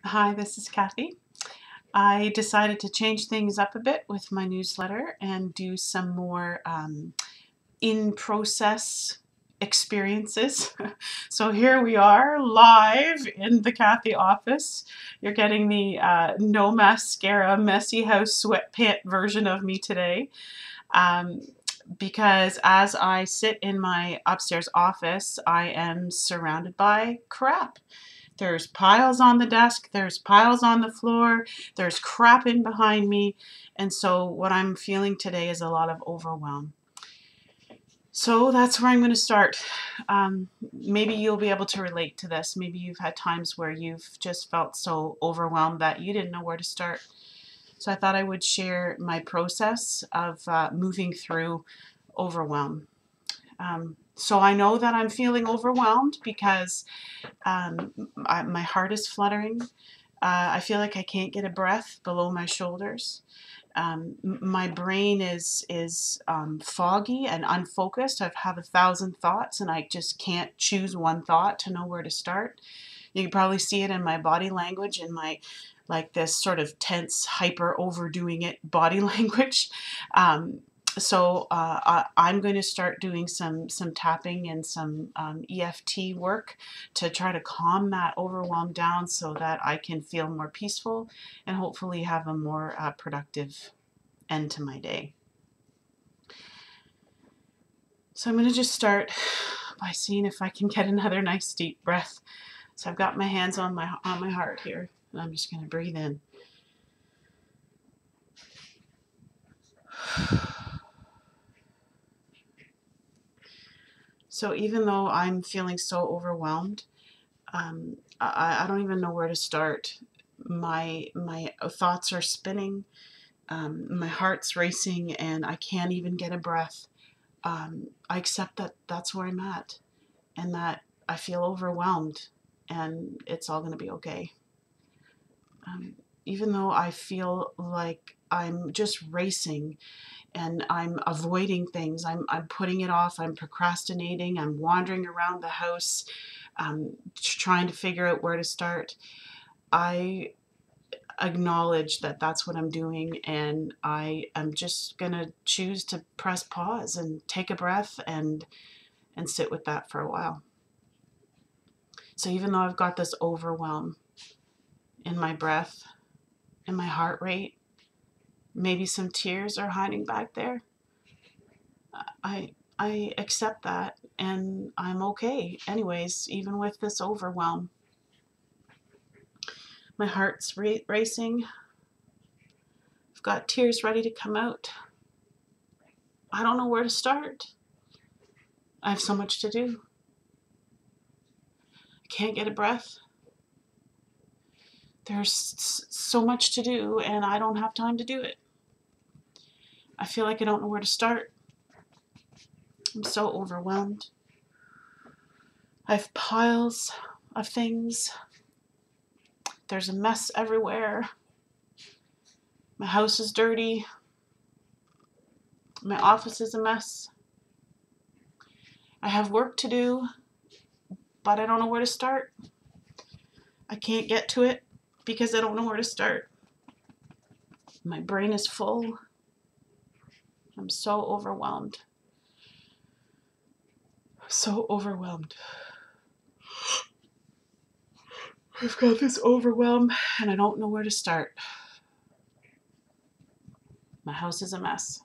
Hi, this is Kathy. I decided to change things up a bit with my newsletter and do some more in-process experiences. So here we are live in the Kathy office. You're getting the no mascara, messy house sweatpant version of me today. Um, because as I sit in my upstairs office, I am surrounded by crap. There's piles on the desk, there's piles on the floor, there's crap in behind me, and so what I'm feeling today is a lot of overwhelm. So that's where I'm going to start. Maybe you'll be able to relate to this. Maybe you've had times where you've just felt so overwhelmed that you didn't know where to start. So I thought I would share my process of moving through overwhelm. So I know that I'm feeling overwhelmed because my heart is fluttering. I feel like I can't get a breath below my shoulders. My brain is foggy and unfocused. I have 1,000 thoughts and I just can't choose one thought to know where to start. You can probably see it in my body language, in my like this sort of tense, hyper overdoing it body language. Um, I'm going to start doing some tapping and some EFT work to try to calm that overwhelm down so that I can feel more peaceful and hopefully have a more productive end to my day. So I'm going to just start by seeing if I can get another nice deep breath. So I've got my hands on my heart here, and I'm just going to breathe in. So even though I'm feeling so overwhelmed, I don't even know where to start. My thoughts are spinning, my heart's racing, and I can't even get a breath. I accept that that's where I'm at, and that I feel overwhelmed, and it's all going to be okay. Even though I feel like I'm just racing and I'm avoiding things. I'm putting it off. I'm procrastinating. I'm wandering around the house, trying to figure out where to start. I acknowledge that that's what I'm doing, and I am just gonna choose to press pause and take a breath and sit with that for a while. So even though I've got this overwhelm in my breath, in my heart rate, maybe some tears are hiding back there, I accept that and I'm okay anyways, even with this overwhelm. My heart's racing. I've got tears ready to come out. I don't know where to start. I have so much to do. I can't get a breath. There's so much to do and I don't have time to do it. I feel like I don't know where to start. I'm so overwhelmed. I have piles of things. There's a mess everywhere. My house is dirty. My office is a mess. I have work to do, but I don't know where to start. I can't get to it because I don't know where to start. My brain is full. I'm so overwhelmed. So overwhelmed. I've got this overwhelm and I don't know where to start. My house is a mess.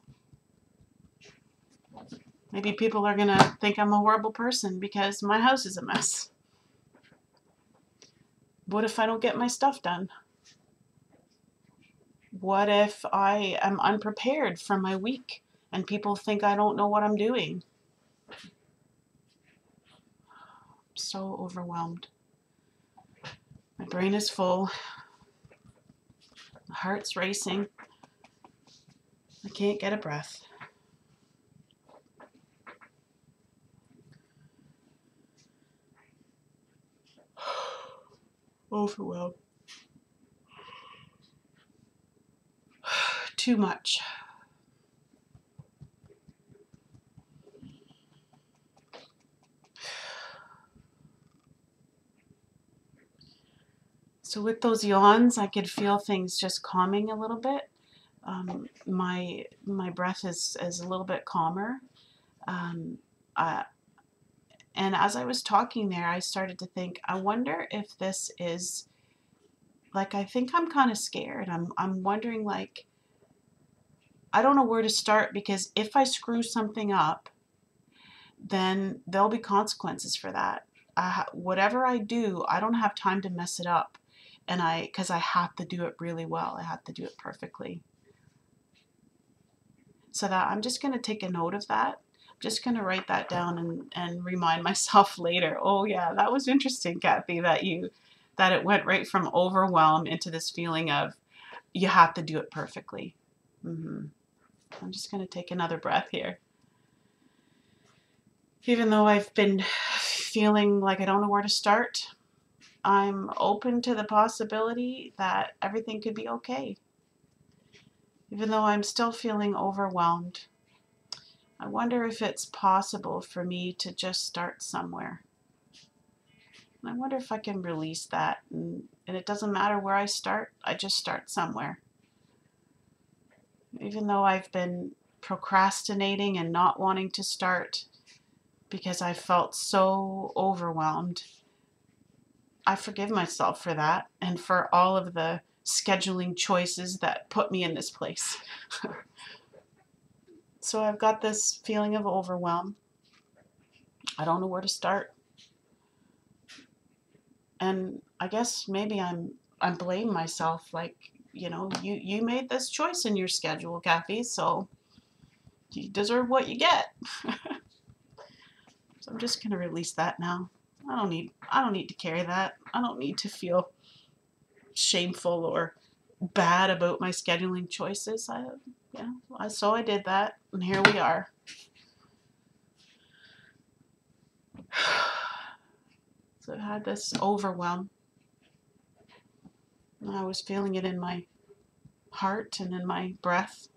Maybe people are gonna think I'm a horrible person because my house is a mess. What if I don't get my stuff done? What if I am unprepared for my week and people think I don't know what I'm doing? I'm so overwhelmed. My brain is full. My heart's racing. I can't get a breath. Overwhelmed. Too much. So with those yawns, I could feel things just calming a little bit. My breath is a little bit calmer. Um, uh, and as I was talking there, I started to think, I wonder if this is like, I think I'm kind of scared. I'm wondering, like, I don't know where to start, because if I screw something up, then there'll be consequences for that. Whatever I do, I don't have time to mess it up. And because I have to do it really well, I have to do it perfectly. So that I'm just going to take a note of that. I'm just going to write that down and remind myself later. Oh yeah, that was interesting, Kathy, that it went right from overwhelm into this feeling of you have to do it perfectly. I'm just going to take another breath here. Even though I've been feeling like I don't know where to start, I'm open to the possibility that everything could be okay. Even though I'm still feeling overwhelmed, I wonder if it's possible for me to just start somewhere. And I wonder if I can release that, and it doesn't matter where I start, I just start somewhere. Even though I've been procrastinating and not wanting to start because I felt so overwhelmed, I forgive myself for that and for all of the scheduling choices that put me in this place. So I've got this feeling of overwhelm. I don't know where to start. And I guess maybe I'm blaming myself, like, you made this choice in your schedule, Kathy, so you deserve what you get. So I'm just gonna release that now. I don't need to carry that. I don't need to feel shameful or bad about my scheduling choices. So I did that, and here we are. So I had this overwhelm. I was feeling it in my heart and in my breath.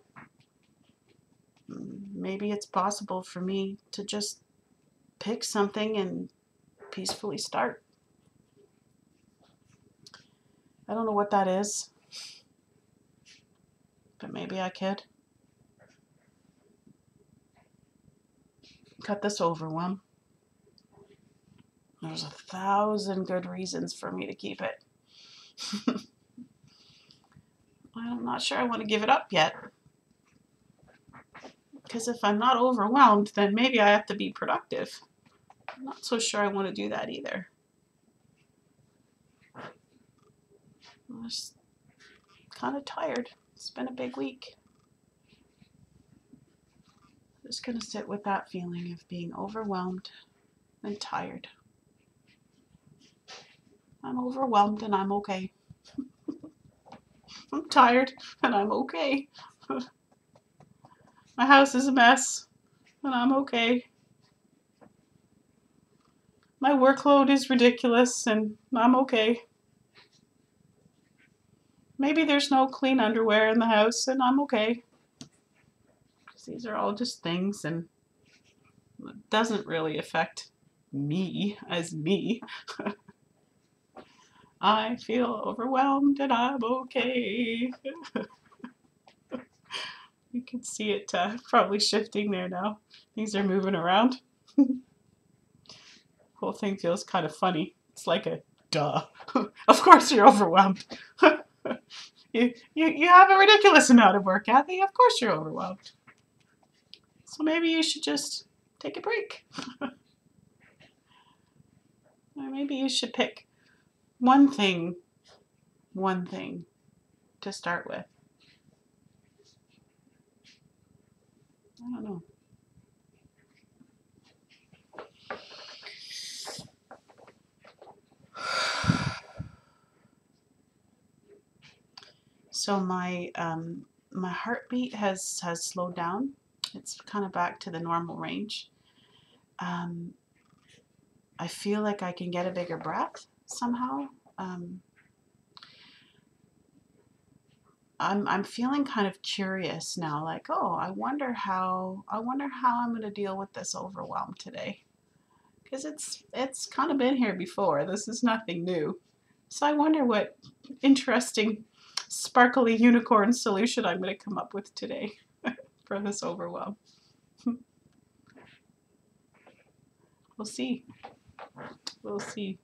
Maybe it's possible for me to just pick something and peacefully start. I don't know what that is, but maybe I could cut this overwhelm. There's 1,000 good reasons for me to keep it. I'm not sure I want to give it up yet. Because if I'm not overwhelmed, then maybe I have to be productive. I'm not so sure I want to do that either. I'm just kind of tired. It's been a big week. I'm just going to sit with that feeling of being overwhelmed and tired. I'm overwhelmed and I'm okay. I'm tired and I'm okay. My house is a mess and I'm okay. My workload is ridiculous and I'm okay. Maybe there's no clean underwear in the house and I'm okay. These are all just things, and it doesn't really affect me as me. I feel overwhelmed and I'm okay. You can see it probably shifting there now. Things are moving around. Whole thing feels kind of funny. It's like a duh. Of course you're overwhelmed. You have a ridiculous amount of work, Kathy. Of course you're overwhelmed. So maybe you should just take a break. Or maybe you should pick one thing to start with. I don't know. So my heartbeat has slowed down. It's kind of back to the normal range. I feel like I can get a bigger breath somehow. I'm feeling kind of curious now, like, oh, I wonder how I'm going to deal with this overwhelm today, because it's kind of been here before. This is nothing new. So I wonder what interesting sparkly unicorn solution I'm going to come up with today for this overwhelm. We'll see. We'll see.